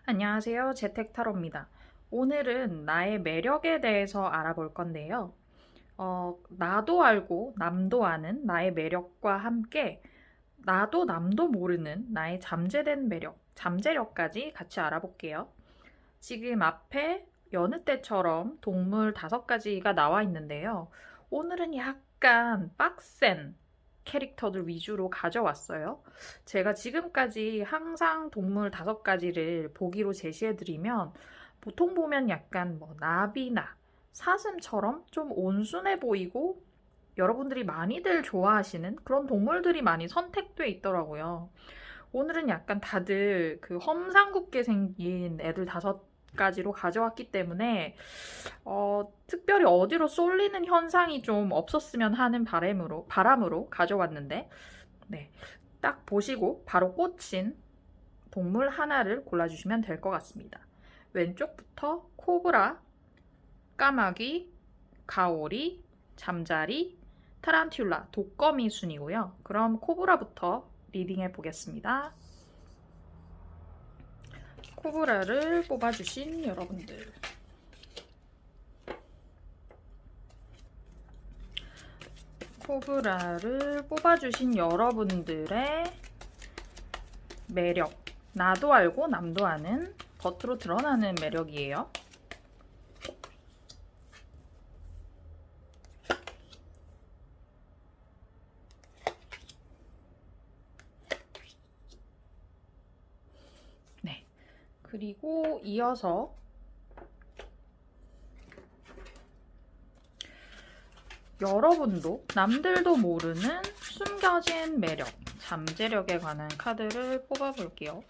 안녕하세요. 재택타로입니다. 오늘은 나의 매력에 대해서 알아볼 건데요. 나도 알고 남도 아는 나의 매력과 함께 나도 남도 모르는 나의 잠재된 매력, 잠재력까지 같이 알아볼게요. 지금 앞에 여느 때처럼 동물 5가지가 나와 있는데요. 오늘은 약간 빡센 캐릭터들 위주로 가져왔어요. 제가 지금까지 항상 동물 5가지를 보기로 제시해드리면 보통 보면 약간 뭐 나비나 사슴처럼 좀 온순해 보이고 여러분들이 많이들 좋아하시는 그런 동물들이 많이 선택돼 있더라고요. 오늘은 약간 다들 그 험상궂게 생긴 애들 5가지로 가져왔기 때문에 특별히 어디로 쏠리는 현상이 좀 없었으면 하는 바람으로 가져왔는데 네, 딱 보시고 바로 꽂힌 동물 하나를 골라주시면 될 것 같습니다. 왼쪽부터 코브라, 까마귀, 가오리, 잠자리, 타란툴라, 독거미 순이고요. 그럼 코브라부터 리딩해 보겠습니다. 코브라를 뽑아주신 여러분들. 코브라를 뽑아주신 여러분들의 매력. 나도 알고 남도 아는 겉으로 드러나는 매력이에요. 네. 그리고 이어서 여러분도 남들도 모르는 숨겨진 매력, 잠재력에 관한 카드를 뽑아볼게요.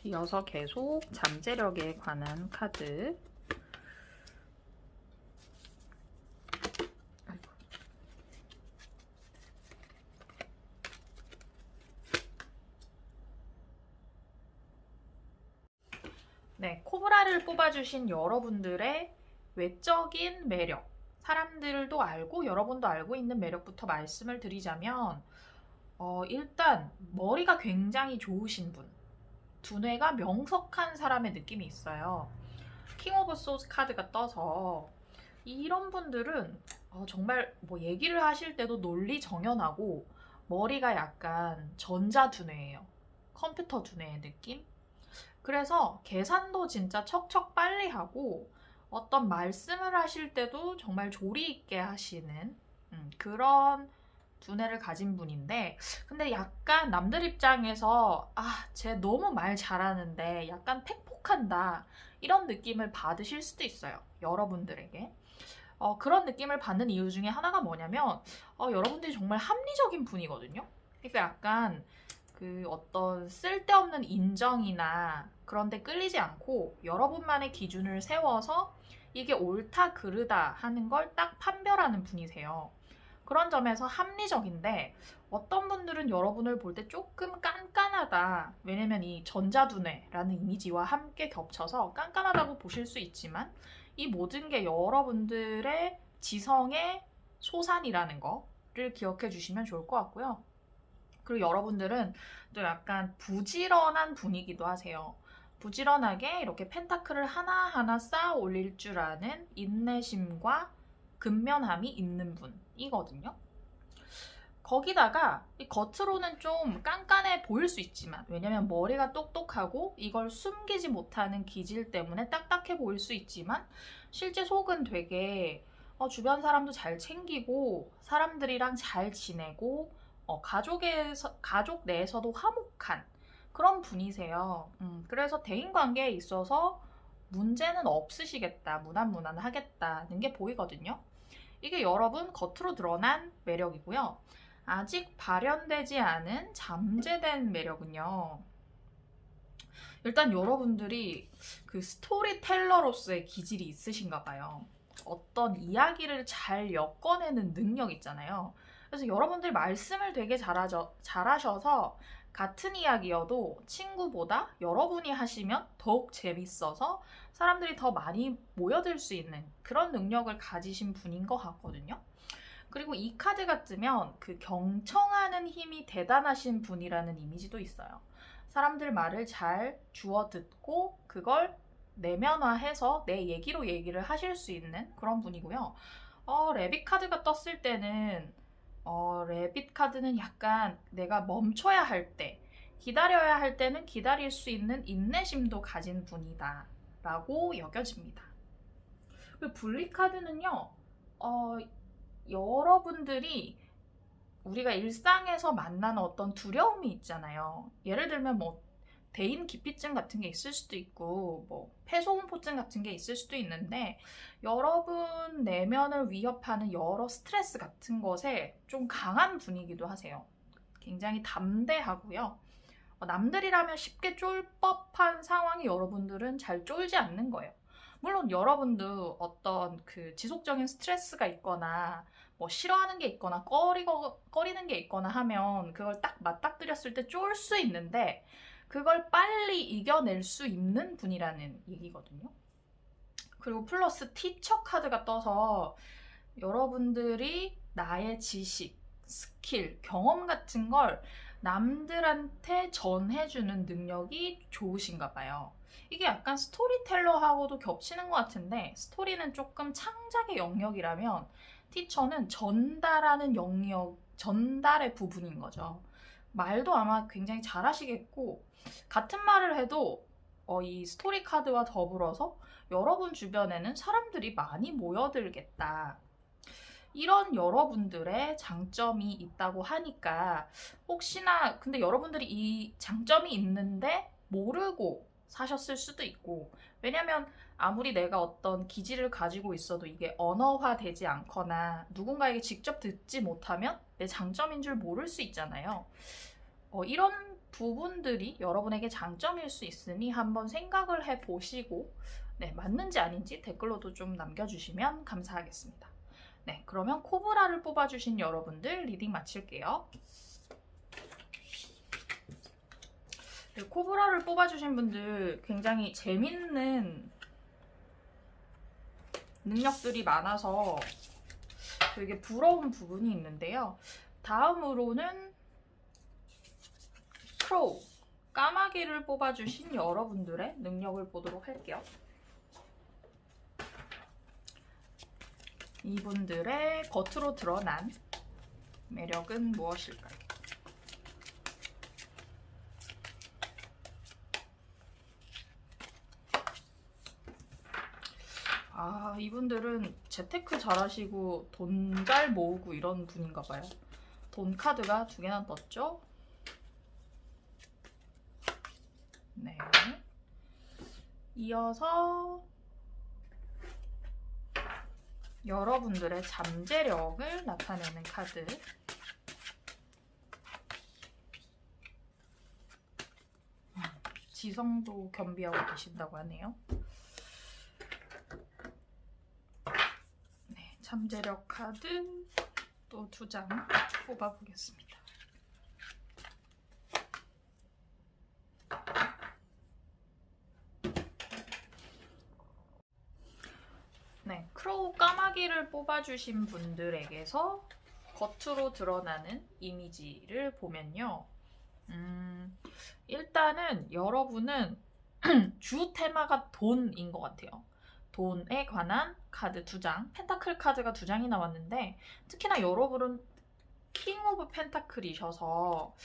이어서 계속 잠재력에 관한 카드. 네, 코브라를 뽑아주신 여러분들의 외적인 매력, 사람들도 알고 여러분도 알고 있는 매력부터 말씀을 드리자면 일단 머리가 굉장히 좋으신 분, 두뇌가 명석한 사람의 느낌이 있어요. 킹 오브 소스 카드가 떠서 이런 분들은 정말 뭐 얘기를 하실 때도 논리 정연하고 머리가 약간 전자 두뇌예요. 컴퓨터 두뇌의 느낌? 그래서 계산도 진짜 척척 빨리 하고 어떤 말씀을 하실 때도 정말 조리 있게 하시는 그런 두뇌를 가진 분인데, 근데 약간 남들 입장에서 쟤 너무 말 잘하는데 약간 팩폭한다 이런 느낌을 받으실 수도 있어요. 여러분들에게. 그런 느낌을 받는 이유 중에 하나가 뭐냐면 여러분들이 정말 합리적인 분이거든요. 그러니까 약간 그 어떤 쓸데없는 인정이나 그런 데 끌리지 않고 여러분만의 기준을 세워서 이게 옳다 그르다 하는 걸 딱 판별하는 분이세요. 그런 점에서 합리적인데, 어떤 분들은 여러분을 볼 때 조금 깐깐하다. 왜냐면 이 전자두뇌라는 이미지와 함께 겹쳐서 깐깐하다고 보실 수 있지만 이 모든 게 여러분들의 지성의 소산이라는 거를 기억해 주시면 좋을 것 같고요. 그리고 여러분들은 또 약간 부지런한 분이기도 하세요. 부지런하게 이렇게 펜타클을 하나하나 쌓아 올릴 줄 아는 인내심과 근면함이 있는 분이거든요. 거기다가 겉으로는 좀 깐깐해 보일 수 있지만, 왜냐면 머리가 똑똑하고 이걸 숨기지 못하는 기질 때문에 딱딱해 보일 수 있지만 실제 속은 되게 주변 사람도 잘 챙기고 사람들이랑 잘 지내고 가족 내에서도 화목한 그런 분이세요. 그래서 대인관계에 있어서 문제는 없으시겠다, 무난무난하겠다는 게 보이거든요. 이게 여러분 겉으로 드러난 매력이고요. 아직 발현되지 않은 잠재된 매력은요. 일단 여러분들이 그 스토리텔러로서의 기질이 있으신가 봐요. 어떤 이야기를 잘 엮어내는 능력 있잖아요. 그래서 여러분들이 말씀을 되게 잘하셔서 같은 이야기여도 친구보다 여러분이 하시면 더욱 재밌어서 사람들이 더 많이 모여들 수 있는 그런 능력을 가지신 분인 것 같거든요. 그리고 이 카드가 뜨면 그 경청하는 힘이 대단하신 분이라는 이미지도 있어요. 사람들 말을 잘 주워 듣고 그걸 내면화해서 내 얘기로 얘기를 하실 수 있는 그런 분이고요. 레빗 카드가 떴을 때는 레빗 카드는 약간 내가 멈춰야 할 때, 기다려야 할 때는 기다릴 수 있는 인내심도 가진 분이다 라고 여겨집니다. 그리고 분리 카드는요, 여러분들이 우리가 일상에서 만나는 어떤 두려움이 있잖아요. 예를 들면 뭐 대인 기피증 같은 게 있을 수도 있고 뭐 폐소공포증 같은 게 있을 수도 있는데 여러분 내면을 위협하는 여러 스트레스 같은 것에 좀 강한 분이기도 하세요. 굉장히 담대하고요. 남들이라면 쉽게 쫄 법한 상황이 여러분들은 잘 쫄지 않는 거예요. 물론 여러분도 어떤 그 지속적인 스트레스가 있거나 뭐 싫어하는 게 있거나 꺼리는 게 있거나 하면 그걸 딱 맞닥뜨렸을 때 쫄 수 있는데 그걸 빨리 이겨낼 수 있는 분이라는 얘기거든요. 그리고 플러스 티처 카드가 떠서 여러분들이 나의 지식, 스킬, 경험 같은 걸 남들한테 전해주는 능력이 좋으신가 봐요. 이게 약간 스토리텔러하고도 겹치는 것 같은데 스토리는 조금 창작의 영역이라면 티처는 전달하는 영역, 전달의 부분인 거죠. 말도 아마 굉장히 잘하시겠고 같은 말을 해도 이 스토리 카드와 더불어서 여러분 주변에는 사람들이 많이 모여들겠다. 이런 여러분들의 장점이 있다고 하니까 혹시나 근데 여러분들이 이 장점이 있는데 모르고 사셨을 수도 있고 왜냐면 아무리 내가 어떤 기질을 가지고 있어도 이게 언어화되지 않거나 누군가에게 직접 듣지 못하면 내 장점인 줄 모를 수 있잖아요. 이런 부분들이 여러분에게 장점일 수 있으니 한번 생각을 해보시고 네, 맞는지 아닌지 댓글로도 좀 남겨주시면 감사하겠습니다. 네, 그러면 코브라를 뽑아주신 여러분들 리딩 마칠게요. 네, 코브라를 뽑아주신 분들 굉장히 재밌는 능력들이 많아서 되게 부러운 부분이 있는데요. 다음으로는 크로우, 까마귀를 뽑아주신 여러분들의 능력을 보도록 할게요. 이분들의 겉으로 드러난 매력은 무엇일까요? 이분들은 재테크 잘하시고 돈 잘 모으고 이런 분인가 봐요. 돈 카드가 2개나 떴죠? 네. 이어서 여러분들의 잠재력을 나타내는 카드. 지성도 겸비하고 계신다고 하네요. 네, 잠재력 카드 또 2장 뽑아보겠습니다. 네, 크로우 까마귀를 뽑아주신 분들에게서 겉으로 드러나는 이미지를 보면요. 일단은 여러분은 주 테마가 돈인 것 같아요. 돈에 관한 카드 2장, 펜타클 카드가 2장이 나왔는데 특히나 여러분은 킹 오브 펜타클이셔서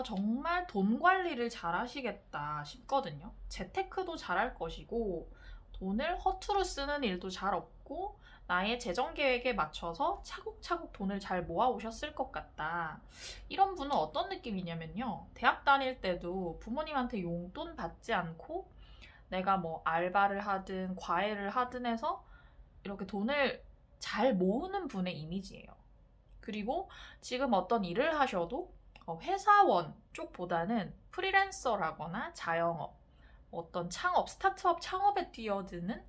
정말 돈 관리를 잘 하시겠다 싶거든요. 재테크도 잘할 것이고 돈을 허투루 쓰는 일도 잘 없고 나의 재정 계획에 맞춰서 차곡차곡 돈을 잘 모아오셨을 것 같다. 이런 분은 어떤 느낌이냐면요. 대학 다닐 때도 부모님한테 용돈 받지 않고 내가 뭐 알바를 하든 과외를 하든 해서 이렇게 돈을 잘 모으는 분의 이미지예요. 그리고 지금 어떤 일을 하셔도 회사원 쪽보다는 프리랜서라거나 자영업, 어떤 창업, 스타트업 창업에 뛰어드는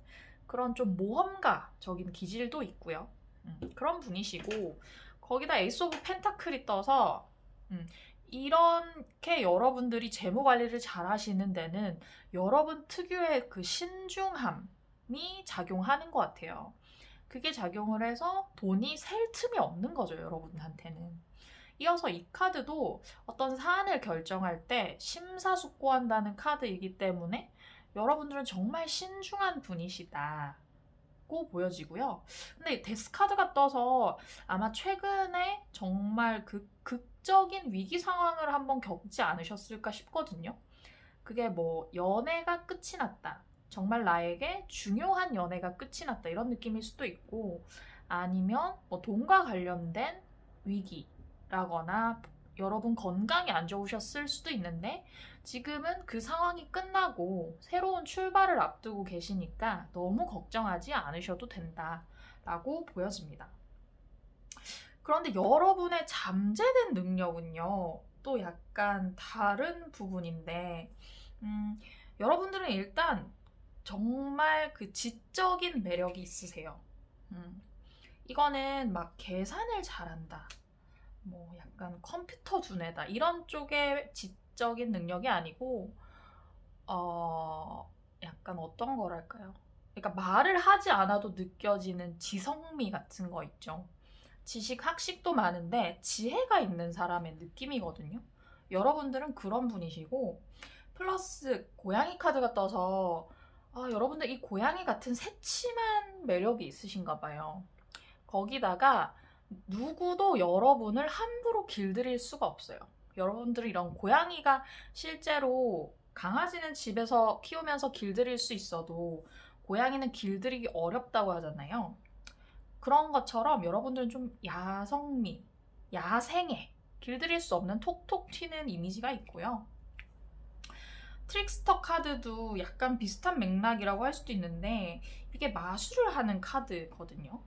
그런 좀 모험가적인 기질도 있고요. 그런 분이시고 거기다 에이스 오브 펜타클이 떠서 이렇게 여러분들이 재무 관리를 잘 하시는 데는 여러분 특유의 그 신중함이 작용하는 것 같아요. 그게 작용을 해서 돈이 셀 틈이 없는 거죠, 여러분한테는. 이어서 이 카드도 어떤 사안을 결정할 때 심사숙고한다는 카드이기 때문에 여러분들은 정말 신중한 분이시다. 보여지고요. 근데 데스 카드가 떠서 아마 최근에 정말 그 극적인 위기 상황을 한번 겪지 않으셨을까 싶거든요. 그게 뭐 연애가 끝이 났다. 정말 나에게 중요한 연애가 끝이 났다. 이런 느낌일 수도 있고 아니면 뭐 돈과 관련된 위기라거나 여러분 건강이 안 좋으셨을 수도 있는데 지금은 그 상황이 끝나고 새로운 출발을 앞두고 계시니까 너무 걱정하지 않으셔도 된다라고 보여집니다. 그런데 여러분의 잠재된 능력은요, 또 약간 다른 부분인데, 여러분들은 일단 정말 그 지적인 매력이 있으세요. 이거는 막 계산을 잘한다. 뭐 약간 컴퓨터 두뇌다. 이런 쪽의 지적인 능력이 아니고, 약간 어떤 거랄까요? 그러니까 말을 하지 않아도 느껴지는 지성미 같은 거 있죠. 지식, 학식도 많은데 지혜가 있는 사람의 느낌이거든요. 여러분들은 그런 분이시고 플러스 고양이 카드가 떠서 여러분들 이 고양이 같은 새침한 매력이 있으신가 봐요. 거기다가 누구도 여러분을 함부로 길들일 수가 없어요. 여러분들은 이런 고양이가 실제로 강아지는 집에서 키우면서 길들일 수 있어도 고양이는 길들이기 어렵다고 하잖아요. 그런 것처럼 여러분들은 좀 야성미, 야생애, 길들일 수 없는 톡톡 튀는 이미지가 있고요. 트릭스터 카드도 약간 비슷한 맥락이라고 할 수도 있는데 이게 마술을 하는 카드거든요.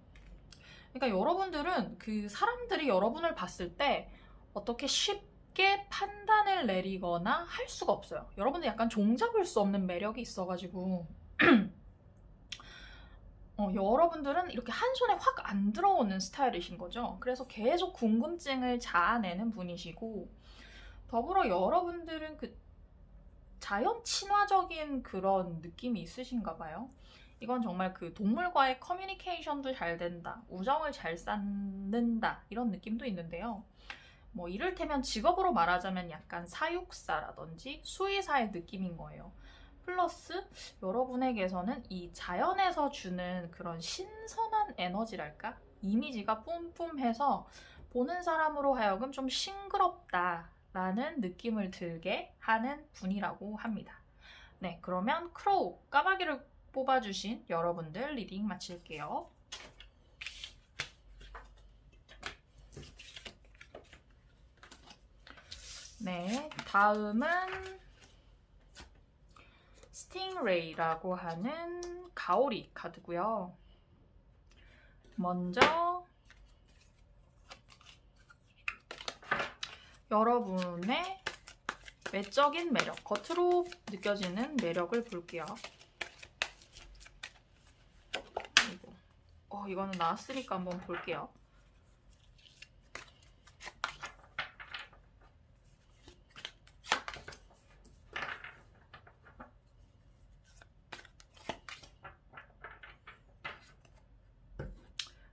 그러니까 여러분들은 그 사람들이 여러분을 봤을 때 어떻게 쉽게 판단을 내리거나 할 수가 없어요. 여러분들 약간 종잡을 수 없는 매력이 있어가지고 여러분들은 이렇게 한 손에 확 안 들어오는 스타일이신 거죠. 그래서 계속 궁금증을 자아내는 분이시고 더불어 여러분들은 그 자연 친화적인 그런 느낌이 있으신가 봐요. 이건 정말 그 동물과의 커뮤니케이션도 잘 된다, 우정을 잘 쌓는다 이런 느낌도 있는데요. 뭐 이를테면 직업으로 말하자면 약간 사육사라든지 수의사의 느낌인 거예요. 플러스 여러분에게서는 이 자연에서 주는 그런 신선한 에너지랄까? 이미지가 뿜뿜해서 보는 사람으로 하여금 좀 싱그럽다라는 느낌을 들게 하는 분이라고 합니다. 네, 그러면 크로우, 까마귀를 뽑아주신 여러분들 리딩 마칠게요. 네, 다음은 스팅레이라고 하는 가오리 카드고요. 먼저 여러분의 외적인 매력, 겉으로 느껴지는 매력을 볼게요. 이거는 나왔으니까 한번 볼게요.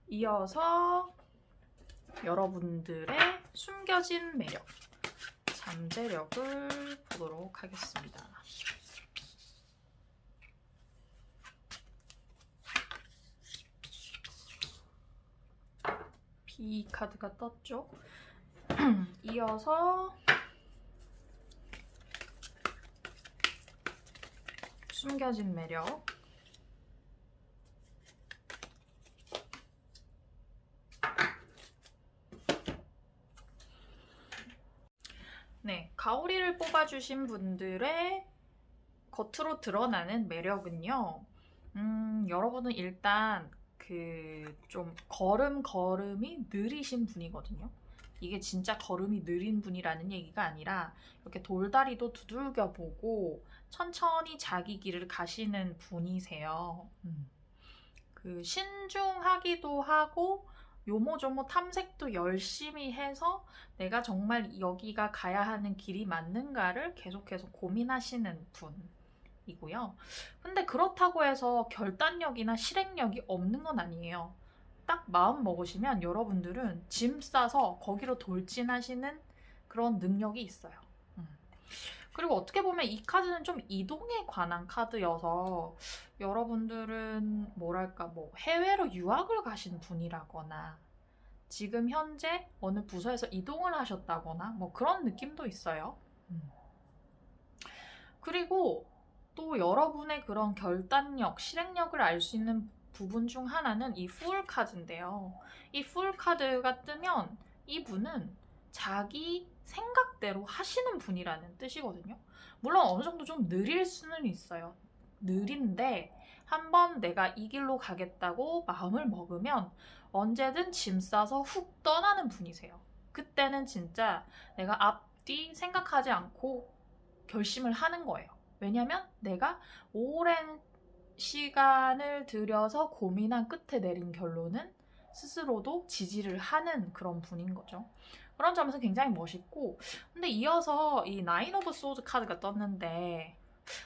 이어서 여러분들의 숨겨진 매력, 잠재력을 보도록 하겠습니다. B 카드가 떴죠. 이어서 숨겨진 매력, 네, 가오리를 뽑아주신 분들의 겉으로 드러나는 매력은요. 여러분은 일단 그 좀 걸음이 느리신 분이거든요. 이게 진짜 걸음이 느린 분이라는 얘기가 아니라 이렇게 돌다리도 두들겨 보고 천천히 자기 길을 가시는 분이세요. 그 신중하기도 하고 요모조모 탐색도 열심히 해서 내가 정말 여기가 가야 하는 길이 맞는가를 계속해서 고민하시는 분이고요. 근데 그렇다고 해서 결단력이나 실행력이 없는 건 아니에요. 딱 마음 먹으시면 여러분들은 짐 싸서 거기로 돌진하시는 그런 능력이 있어요. 그리고 어떻게 보면 이 카드는 좀 이동에 관한 카드여서 여러분들은 뭐랄까 뭐 해외로 유학을 가신 분이라거나 지금 현재 어느 부서에서 이동을 하셨다거나 뭐 그런 느낌도 있어요. 그리고 또 여러분의 그런 결단력, 실행력을 알 수 있는 부분 중 하나는 이 풀 카드인데요. 이 풀 카드가 뜨면 이분은 자기 생각대로 하시는 분이라는 뜻이거든요. 물론 어느 정도 좀 느릴 수는 있어요. 느린데 한번 내가 이 길로 가겠다고 마음을 먹으면 언제든 짐 싸서 훅 떠나는 분이세요. 그때는 진짜 내가 앞뒤 생각하지 않고 결심을 하는 거예요. 왜냐면 내가 오랜 시간을 들여서 고민한 끝에 내린 결론은 스스로도 지지를 하는 그런 분인 거죠. 그런 점에서 굉장히 멋있고, 근데 이어서 이 나인 오브 소드 카드가 떴는데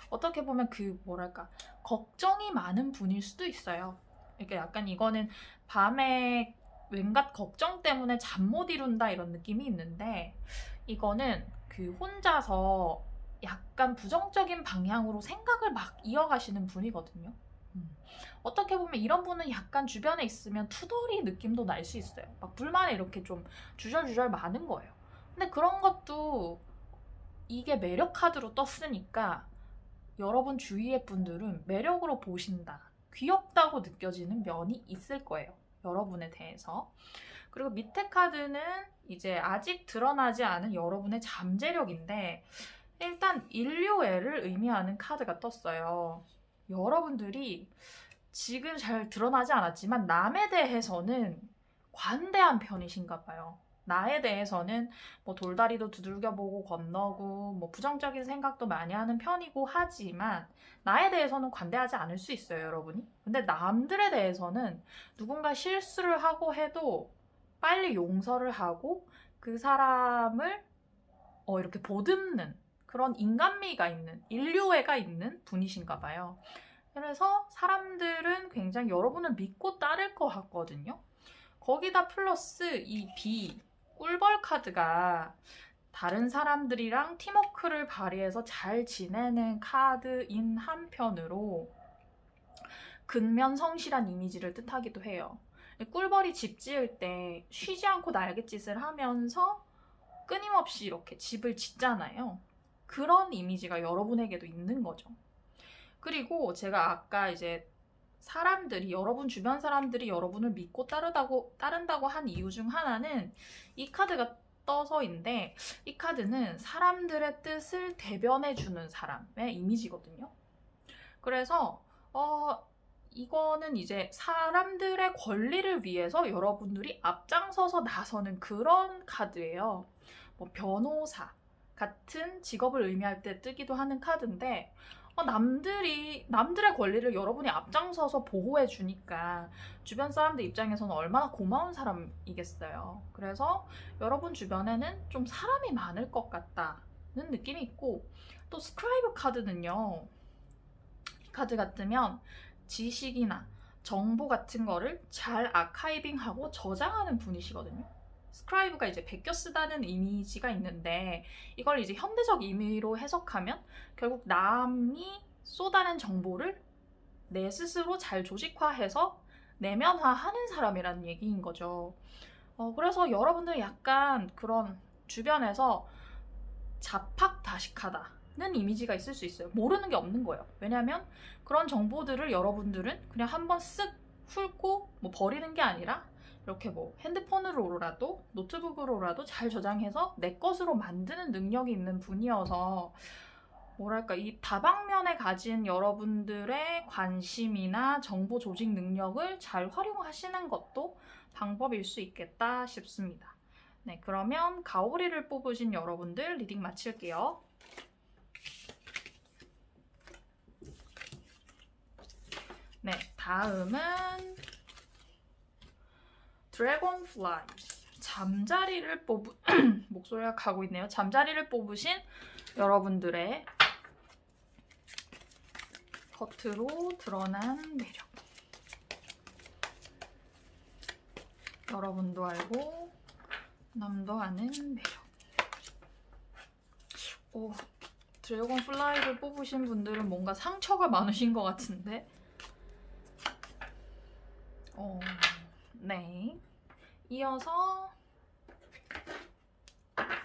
어떻게 보면 그 뭐랄까 걱정이 많은 분일 수도 있어요. 이렇게 약간 이거는 밤에 왠가 걱정 때문에 잠 못 이룬다 이런 느낌이 있는데 이거는 그 혼자서 약간 부정적인 방향으로 생각을 막 이어가시는 분이거든요. 어떻게 보면 이런 분은 약간 주변에 있으면 투덜이 느낌도 날 수 있어요. 막 불만이 이렇게 좀 주절주절 많은 거예요. 근데 그런 것도 이게 매력 카드로 떴으니까 여러분 주위의 분들은 매력으로 보신다. 귀엽다고 느껴지는 면이 있을 거예요. 여러분에 대해서. 그리고 밑에 카드는 이제 아직 드러나지 않은 여러분의 잠재력인데 일단 인류애를 의미하는 카드가 떴어요. 여러분들이 지금 잘 드러나지 않았지만 남에 대해서는 관대한 편이신가 봐요. 나에 대해서는 뭐 돌다리도 두들겨보고 건너고 뭐 부정적인 생각도 많이 하는 편이고 하지만 나에 대해서는 관대하지 않을 수 있어요, 여러분이. 근데 남들에 대해서는 누군가 실수를 하고 해도 빨리 용서를 하고 그 사람을 이렇게 보듬는 그런 인간미가 있는 인류애가 있는 분이신가 봐요. 그래서 사람들은 굉장히 여러분을 믿고 따를 것 같거든요. 거기다 플러스 이 B 꿀벌 카드가 다른 사람들이랑 팀워크를 발휘해서 잘 지내는 카드인 한편으로 근면 성실한 이미지를 뜻하기도 해요. 꿀벌이 집 지을 때 쉬지 않고 날갯짓을 하면서 끊임없이 이렇게 집을 짓잖아요. 그런 이미지가 여러분에게도 있는 거죠. 그리고 제가 아까 이제 사람들이 여러분 주변 사람들이 여러분을 믿고 따른다고 한 이유 중 하나는 이 카드가 떠서인데 이 카드는 사람들의 뜻을 대변해주는 사람의 이미지거든요. 그래서 이거는 이제 사람들의 권리를 위해서 여러분들이 앞장서서 나서는 그런 카드예요. 뭐 변호사 같은 직업을 의미할 때 뜨기도 하는 카드인데 남들의 권리를 여러분이 앞장서서 보호해 주니까 주변 사람들 입장에서는 얼마나 고마운 사람이겠어요. 그래서 여러분 주변에는 좀 사람이 많을 것 같다는 느낌이 있고 또 스크라이브 카드는요. 이 카드 같으면 지식이나 정보 같은 거를 잘 아카이빙하고 저장하는 분이시거든요. 스크라이브가 이제 베껴 쓰다는 이미지가 있는데 이걸 이제 현대적 의미로 해석하면 결국 남이 쏟아낸 정보를 내 스스로 잘 조직화해서 내면화하는 사람이라는 얘기인 거죠. 그래서 여러분들 약간 그런 주변에서 자팍다식하다는 이미지가 있을 수 있어요. 모르는 게 없는 거예요. 왜냐하면 그런 정보들을 여러분들은 그냥 한번 쓱 훑고 뭐 버리는 게 아니라 이렇게 뭐 핸드폰으로라도 노트북으로라도 잘 저장해서 내 것으로 만드는 능력이 있는 분이어서 뭐랄까 이 다방면에 가진 여러분들의 관심이나 정보 조직 능력을 잘 활용하시는 것도 방법일 수 있겠다 싶습니다. 네, 그러면 가오리를 뽑으신 여러분들 리딩 마칠게요. 네, 다음은 드래곤플라이. 잠자리를 목소리가 가고 있네요. 잠자리를 뽑으신 여러분들의 겉으로 드러난 매력. 여러분도 알고 남도 아는 매력. 오, 드래곤플라이를 뽑으신 분들은 뭔가 상처가 많으신 것 같은데. 네. 이어서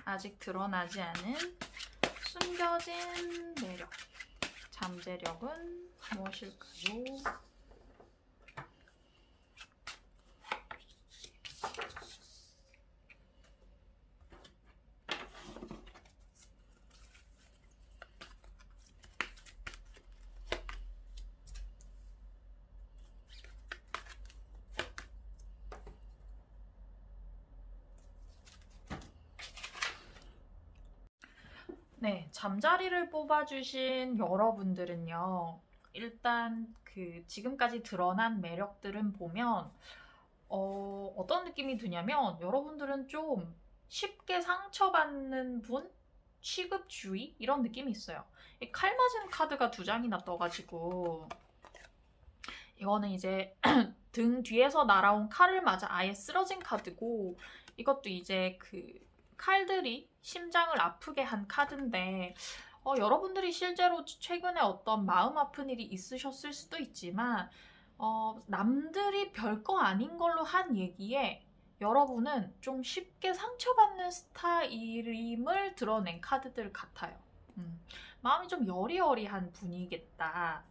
아직 드러나지 않은 숨겨진 매력. 잠재력은 무엇일까요? 네, 잠자리를 뽑아주신 여러분들은요. 일단 지금까지 드러난 매력들은 보면 어떤 느낌이 드냐면 여러분들은 좀 쉽게 상처받는 분? 취급주의? 이런 느낌이 있어요. 이 칼 맞은 카드가 2장이나 떠가지고 이거는 이제 등 뒤에서 날아온 칼을 맞아 아예 쓰러진 카드고, 이것도 이제 칼들이 심장을 아프게 한 카드인데, 여러분들이 실제로 최근에 어떤 마음 아픈 일이 있으셨을 수도 있지만 남들이 별거 아닌 걸로 한 얘기에 여러분은 좀 쉽게 상처받는 스타일임을 드러낸 카드들 같아요. 마음이 좀 여리여리한 분이겠다.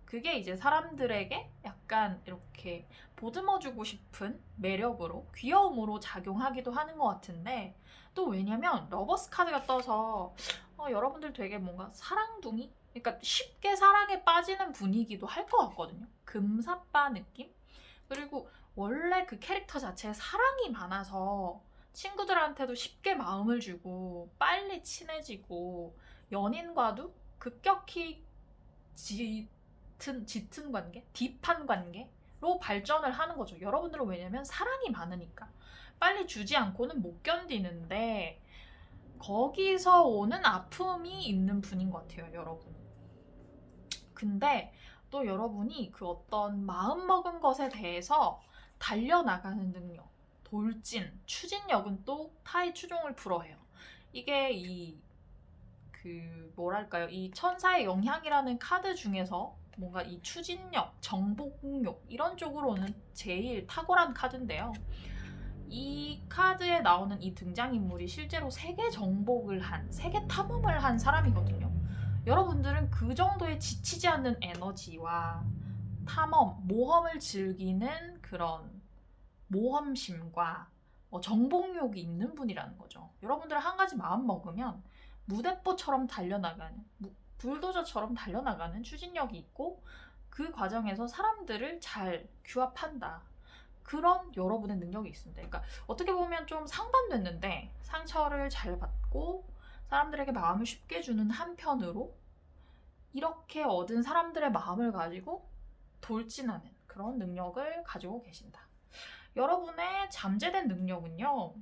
그게 이제 사람들에게 약간 이렇게 보듬어주고 싶은 매력으로, 귀여움으로 작용하기도 하는 것 같은데, 또 왜냐면 러버스 카드가 떠서 여러분들 되게 뭔가 사랑둥이? 그러니까 쉽게 사랑에 빠지는 분위기도 할 것 같거든요. 금사빠 느낌? 그리고 원래 그 캐릭터 자체에 사랑이 많아서 친구들한테도 쉽게 마음을 주고 빨리 친해지고 연인과도 급격히 짙은 관계? 딥한 관계로 발전을 하는 거죠. 여러분들은 왜냐면 사랑이 많으니까 빨리 주지 않고는 못 견디는데, 거기서 오는 아픔이 있는 분인 것 같아요, 여러분. 근데 또 여러분이 그 어떤 마음먹은 것에 대해서 달려나가는 능력, 돌진, 추진력은 또 타의 추종을 불허해요. 이게 뭐랄까요, 이 천사의 영향이라는 카드 중에서 뭔가 이 추진력, 정복욕 이런 쪽으로는 제일 탁월한 카드인데요. 이 카드에 나오는 이 등장인물이 실제로 세계 정복을 한, 세계 탐험을 한 사람이거든요. 여러분들은 그 정도의 지치지 않는 에너지와 탐험, 모험을 즐기는 그런 모험심과 정복욕이 있는 분이라는 거죠. 여러분들 한 가지 마음 먹으면 무대뽀처럼 달려나가는, 불도저처럼 달려나가는 추진력이 있고, 그 과정에서 사람들을 잘 규합한다. 그런 여러분의 능력이 있습니다. 그러니까 어떻게 보면 좀 상반됐는데, 상처를 잘 받고 사람들에게 마음을 쉽게 주는 한편으로 이렇게 얻은 사람들의 마음을 가지고 돌진하는 그런 능력을 가지고 계신다. 여러분의 잠재된 능력은요,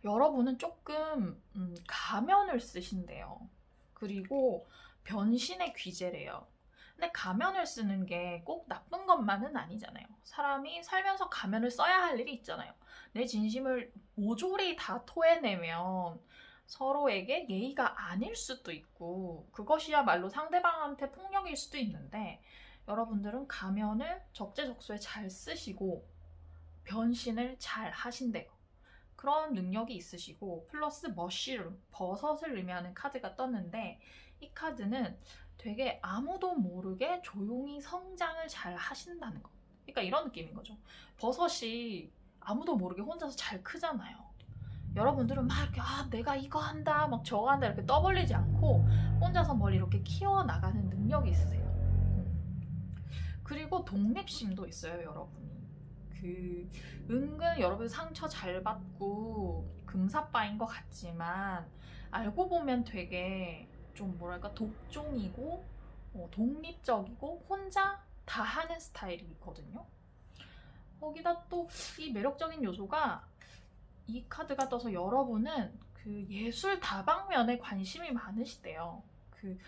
여러분은 조금 가면을 쓰신대요. 그리고 변신의 귀재래요. 근데 가면을 쓰는 게 꼭 나쁜 것만은 아니잖아요. 사람이 살면서 가면을 써야 할 일이 있잖아요. 내 진심을 모조리 다 토해내면 서로에게 예의가 아닐 수도 있고, 그것이야말로 상대방한테 폭력일 수도 있는데, 여러분들은 가면을 적재적소에 잘 쓰시고 변신을 잘 하신대요. 그런 능력이 있으시고, 플러스 머쉬룸, 버섯을 의미하는 카드가 떴는데, 이 카드는 되게 아무도 모르게 조용히 성장을 잘 하신다는 거. 그러니까 이런 느낌인 거죠. 버섯이 아무도 모르게 혼자서 잘 크잖아요. 여러분들은 막 이렇게 내가 이거 한다, 막 저거 한다 이렇게 떠벌리지 않고 혼자서 뭘 이렇게 키워나가는 능력이 있으세요. 그리고 독립심도 있어요, 여러분이. 은근 여러분 상처 잘 받고 금사빠인 것 같지만 알고 보면 되게 좀 뭐랄까 독종이고 독립적이고 혼자 다 하는 스타일이거든요. 거기다 또 이 매력적인 요소가 이 카드가 떠서 여러분은 그 예술 다방면에 관심이 많으시대요. 그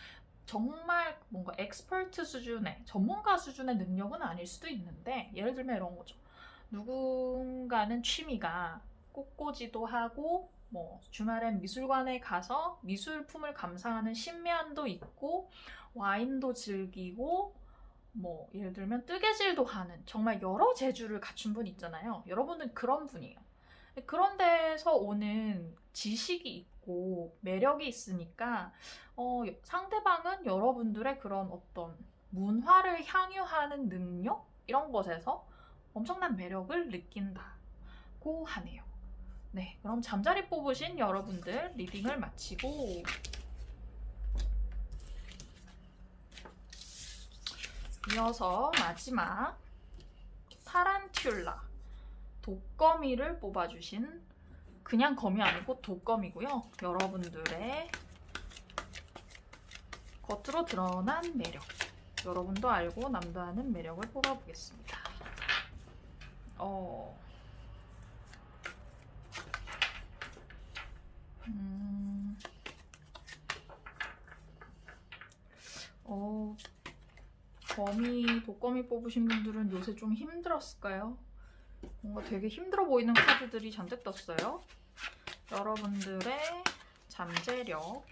정말 뭔가 엑스퍼트 수준의 전문가 수준의 능력은 아닐 수도 있는데 예를 들면 이런 거죠. 누군가는 취미가 꽃꽂이도 하고 뭐 주말엔 미술관에 가서 미술품을 감상하는 신묘함도 있고 와인도 즐기고 뭐 예를 들면 뜨개질도 하는 정말 여러 재주를 갖춘 분 있잖아요. 여러분은 그런 분이에요. 그런 데서 오는 지식이 있고 매력이 있으니까 상대방은 여러분들의 그런 어떤 문화를 향유하는 능력 이런 것에서 엄청난 매력을 느낀다고 하네요. 네, 그럼 잠자리 뽑으신 여러분들 리딩을 마치고 이어서 마지막 타란툴라 독거미를 뽑아주신 그냥 거미 아니고 독거미고요. 여러분들의 겉으로 드러난 매력 여러분도 알고 남도 아는 매력을 뽑아보겠습니다. 독거미 뽑으신 분들은 요새 좀 힘들었을까요? 뭔가 되게 힘들어 보이는 카드들이 잔뜩 떴어요. 여러분들의 잠재력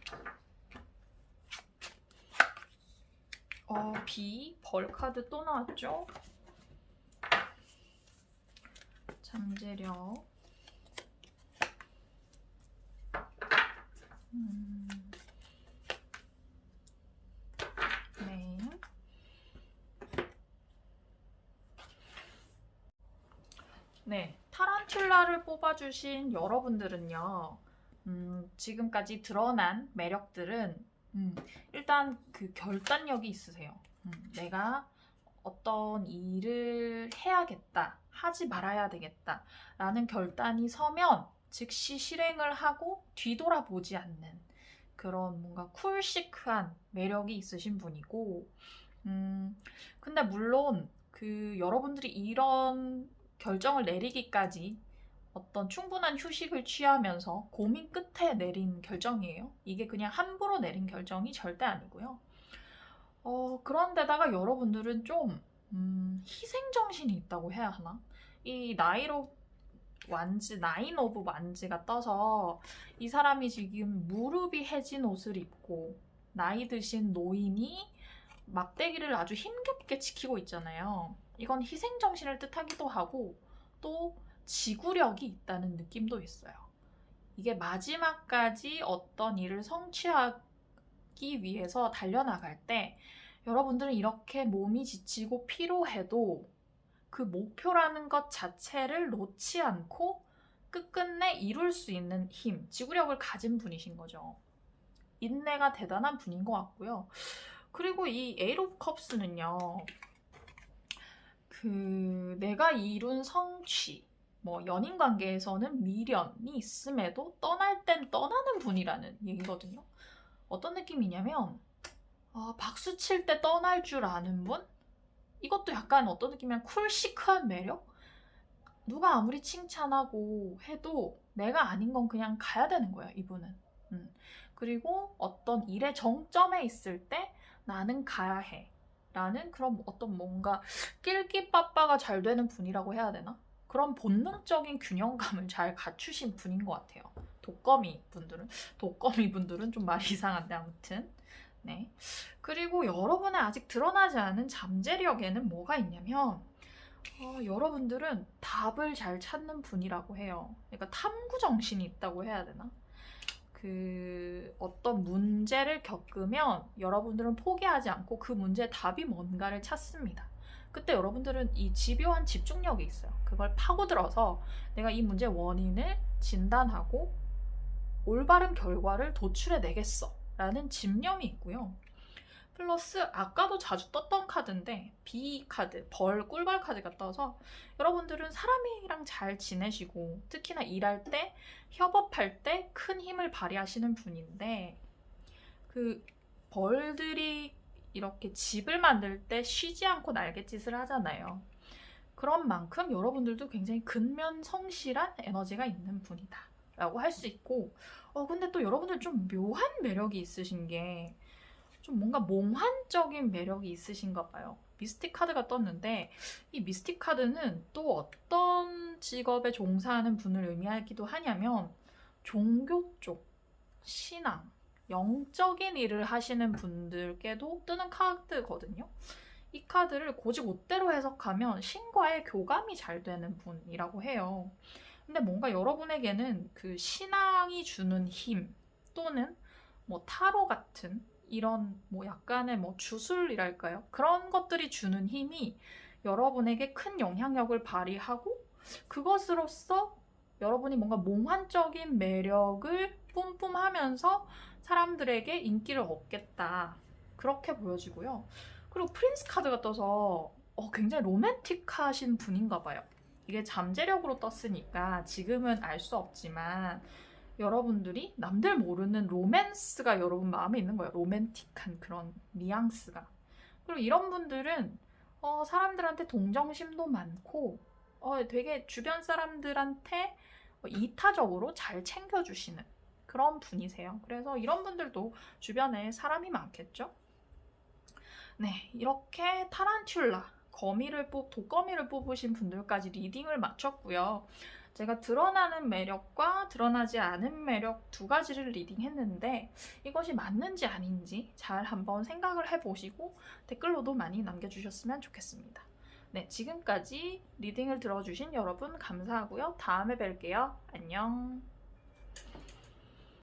벌 카드 또 나왔죠? 잠재력 네. 네, 타란툴라를 뽑아주신 여러분들은요, 지금까지 드러난 매력들은 일단 그 결단력이 있으세요. 내가 어떤 일을 해야겠다, 하지 말아야 되겠다 라는 결단이 서면 즉시 실행을 하고 뒤돌아보지 않는 그런 뭔가 쿨시크한 매력이 있으신 분이고 근데 물론 그 여러분들이 이런 결정을 내리기까지 어떤 충분한 휴식을 취하면서 고민 끝에 내린 결정이에요. 이게 그냥 함부로 내린 결정이 절대 아니고요. 그런데다가 여러분들은 좀 희생정신이 있다고 해야 하나? 이 나인 오브 완즈가 떠서 이 사람이 지금 무릎이 해진 옷을 입고 나이 드신 노인이 막대기를 아주 힘겹게 지키고 있잖아요. 이건 희생정신을 뜻하기도 하고 또 지구력이 있다는 느낌도 있어요. 이게 마지막까지 어떤 일을 성취하기 위해서 달려나갈 때 여러분들은 이렇게 몸이 지치고 피로해도 그 목표라는 것 자체를 놓지 않고 끝끝내 이룰 수 있는 힘, 지구력을 가진 분이신 거죠. 인내가 대단한 분인 것 같고요. 그리고 이 에이트 오브 컵스는요. 내가 이룬 성취, 뭐 연인 관계에서는 미련이 있음에도 떠날 땐 떠나는 분이라는 얘기거든요. 어떤 느낌이냐면 박수 칠 때 떠날 줄 아는 분? 이것도 약간 어떤 느낌이냐면 쿨시크한 매력? 누가 아무리 칭찬하고 해도 내가 아닌 건 그냥 가야 되는 거예요, 이분은. 그리고 어떤 일의 정점에 있을 때 나는 가야 해. 라는 그런 어떤 뭔가 낄끼빠빠가 잘 되는 분이라고 해야 되나? 그런 본능적인 균형감을 잘 갖추신 분인 것 같아요. 독거미 분들은 좀 말이 이상한데 아무튼. 네. 그리고 여러분의 아직 드러나지 않은 잠재력에는 뭐가 있냐면 여러분들은 답을 잘 찾는 분이라고 해요. 그러니까 탐구 정신이 있다고 해야 되나? 어떤 문제를 겪으면 여러분들은 포기하지 않고 그 문제의 답이 뭔가를 찾습니다. 그때 여러분들은 이 집요한 집중력이 있어요. 그걸 파고들어서 내가 이 문제의 원인을 진단하고 올바른 결과를 도출해내겠어 라는 집념이 있고요. 플러스 아까도 자주 떴던 카드인데 B 카드, 꿀벌 카드가 떠서 여러분들은 사람이랑 잘 지내시고 특히나 일할 때, 협업할 때 큰 힘을 발휘하시는 분인데 그 벌들이 이렇게 집을 만들 때 쉬지 않고 날갯짓을 하잖아요. 그런 만큼 여러분들도 굉장히 근면 성실한 에너지가 있는 분이다 라고 할 수 있고, 근데 또 여러분들 좀 묘한 매력이 있으신 게, 좀 뭔가 몽환적인 매력이 있으신가 봐요. 미스틱 카드가 떴는데, 이 미스틱 카드는 또 어떤 직업에 종사하는 분을 의미하기도 하냐면 종교 쪽, 신앙, 영적인 일을 하시는 분들께도 뜨는 카드거든요. 이 카드를 곧이곧대로 해석하면 신과의 교감이 잘 되는 분이라고 해요. 근데 뭔가 여러분에게는 그 신앙이 주는 힘, 또는 뭐 타로 같은 이런 뭐 약간의 뭐 주술이랄까요? 그런 것들이 주는 힘이 여러분에게 큰 영향력을 발휘하고, 그것으로써 여러분이 뭔가 몽환적인 매력을 뿜뿜하면서 사람들에게 인기를 얻겠다, 그렇게 보여지고요. 그리고 프린스 카드가 떠서 굉장히 로맨틱하신 분인가 봐요. 이게 잠재력으로 떴으니까 지금은 알 수 없지만 여러분들이 남들 모르는 로맨스가 여러분 마음에 있는 거예요. 로맨틱한 그런 뉘앙스가. 그리고 이런 분들은 사람들한테 동정심도 많고 되게 주변 사람들한테 이타적으로 잘 챙겨주시는 그런 분이세요. 그래서 이런 분들도 주변에 사람이 많겠죠? 네, 이렇게 타란툴라, 독거미를 뽑으신 분들까지 리딩을 마쳤고요. 제가 드러나는 매력과 드러나지 않은 매력 두 가지를 리딩했는데, 이것이 맞는지 아닌지 잘 한번 생각을 해보시고 댓글로도 많이 남겨주셨으면 좋겠습니다. 네, 지금까지 리딩을 들어주신 여러분 감사하고요. 다음에 뵐게요. 안녕.